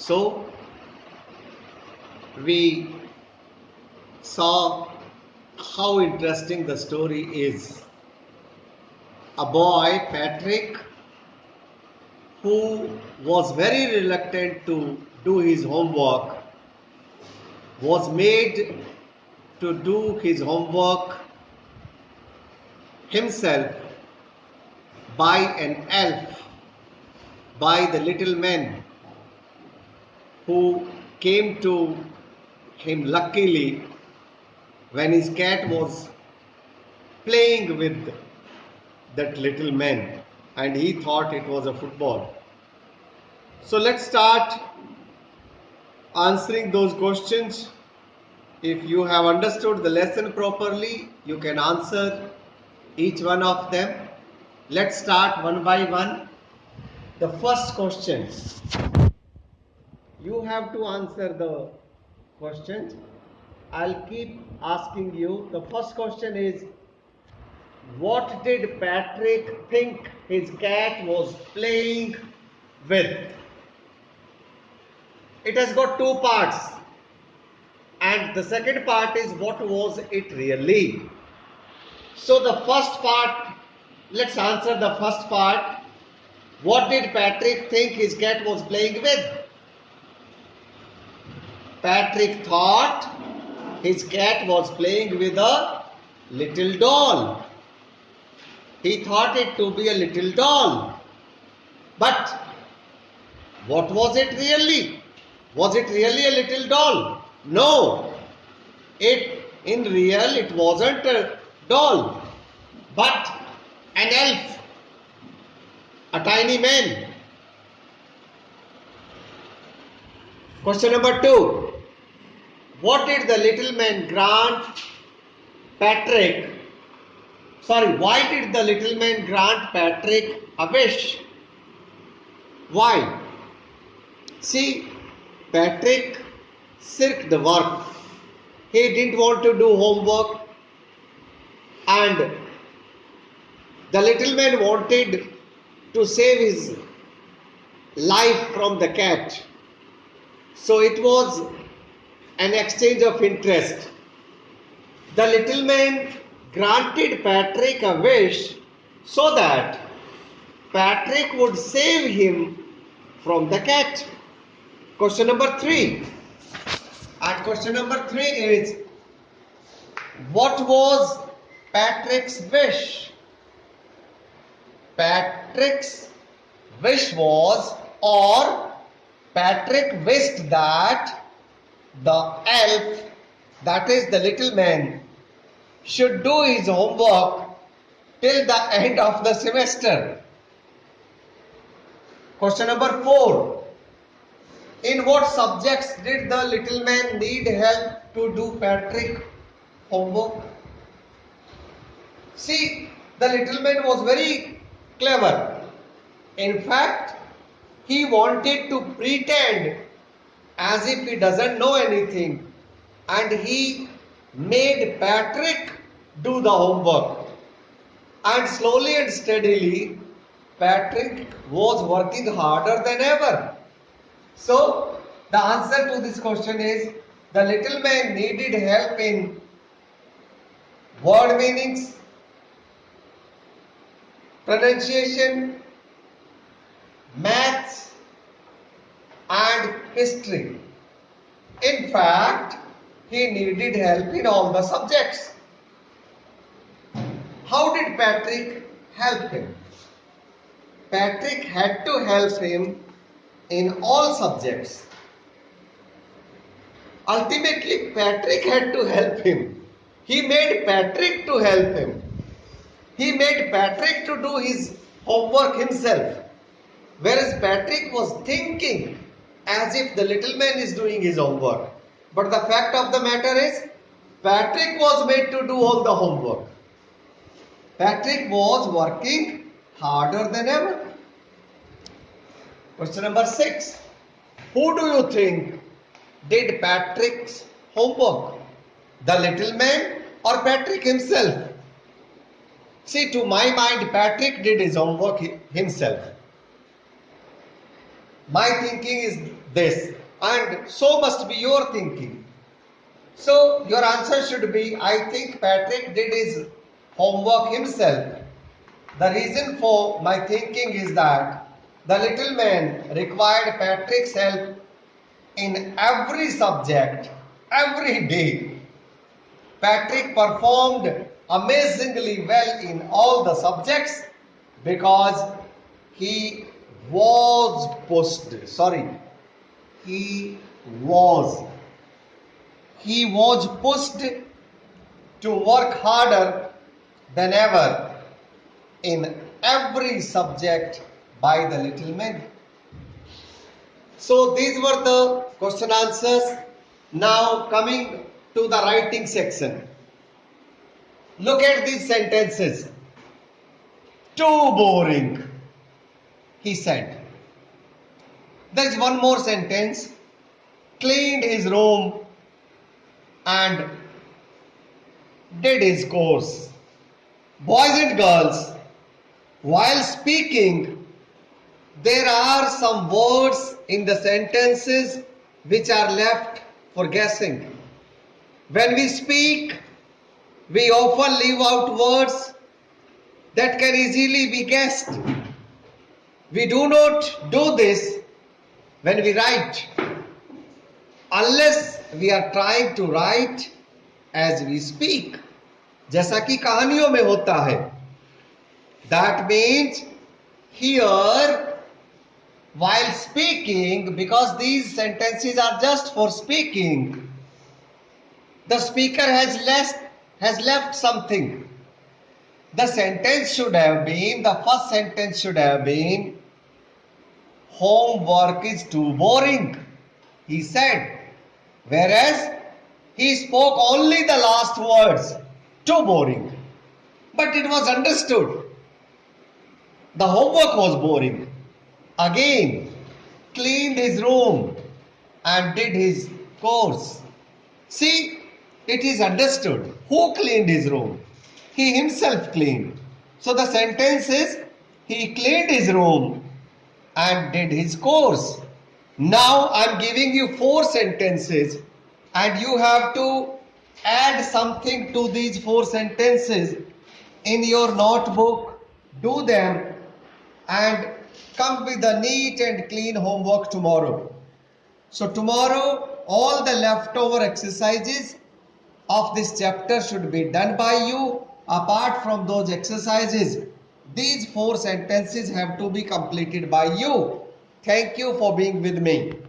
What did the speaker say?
So we saw how interesting the story is. A boy, Patrick, who was very reluctant to do his homework, was made to do his homework himself by an elf, by the little man who came to him luckily when his cat was playing with that little man and he thought it was a football. So let's start answering those questions. If you have understood the lesson properly, you can answer each one of them. Let's start one by one. The first question. You have to answer the questions. I'll keep asking you. The first question is, what did Patrick think his cat was playing with? It has got two parts. And the second part is, what was it really? So the first part, let's answer the first part. What did Patrick think his cat was playing with? Patrick thought his cat was playing with a little doll. He thought it to be a little doll. But what was it really? Was it really a little doll? No. In real, it wasn't a doll, but an elf, a tiny man. Question number 2. What did the little man grant Patrick? Why did the little man grant Patrick a wish? Why? See, Patrick shirked the work. He didn't want to do homework, and the little man wanted to save his life from the cat. So it was an exchange of interest. The little man granted Patrick a wish so that Patrick would save him from the cat. Question number 3. And question number 3 is, what was Patrick's wish? Patrick's wish was, or Patrick wished that the elf, that is the little man, should do his homework till the end of the semester. Question number 4. In what subjects did the little man need help to do Patrick homework? See, the little man was very clever. In fact, he wanted to pretend as if he doesn't know anything, and he made Patrick do the homework. And slowly and steadily, Patrick was working harder than ever. So, the answer to this question is, the little man needed help in word meanings, pronunciation, maths, and history. In fact, he needed help in all the subjects. How did Patrick help him? Patrick had to help him in all subjects. Ultimately, Patrick had to help him. He made Patrick to help him. He made Patrick to do his homework himself. Whereas Patrick was thinking as if the little man is doing his homework. But the fact of the matter is, Patrick was made to do all the homework. Patrick was working harder than ever. Question number 6. Who do you think did Patrick's homework? The little man or Patrick himself? See, to my mind, Patrick did his homework himself. My thinking is this, and so must be your thinking. So your answer should be, I think Patrick did his homework himself. The reason for my thinking is that the little man required Patrick's help in every subject, every day. Patrick performed amazingly well in all the subjects because he was pushed. Sorry, he was. He was pushed to work harder than ever in every subject by the little man. So these were the question answers. Now coming to the writing section. Look at these sentences. Too boring, he said. There is one more sentence. Cleaned his room and did his course. Boys and girls, while speaking, there are some words in the sentences which are left for guessing. When we speak, we often leave out words that can easily be guessed. We do not do this when we write, unless we are trying to write as we speak. जैसा कि कहानियों में होता है. That means here, while speaking, because these sentences are just for speaking, the speaker has left something. The sentence should have been, the first sentence should have been, homework is too boring, he said. Whereas he spoke only the last words, too boring. But it was understood. The homework was boring. Again, cleaned his room and did his course. See, it is understood. Who cleaned his room? He himself cleaned. So the sentence is, he cleaned his room and did his course. Now I am giving you 4 sentences and you have to add something to these 4 sentences in your notebook. Do them and come with a neat and clean homework tomorrow. So tomorrow all the leftover exercises of this chapter should be done by you. Apart from those exercises, these 4 sentences have to be completed by you. Thank you for being with me.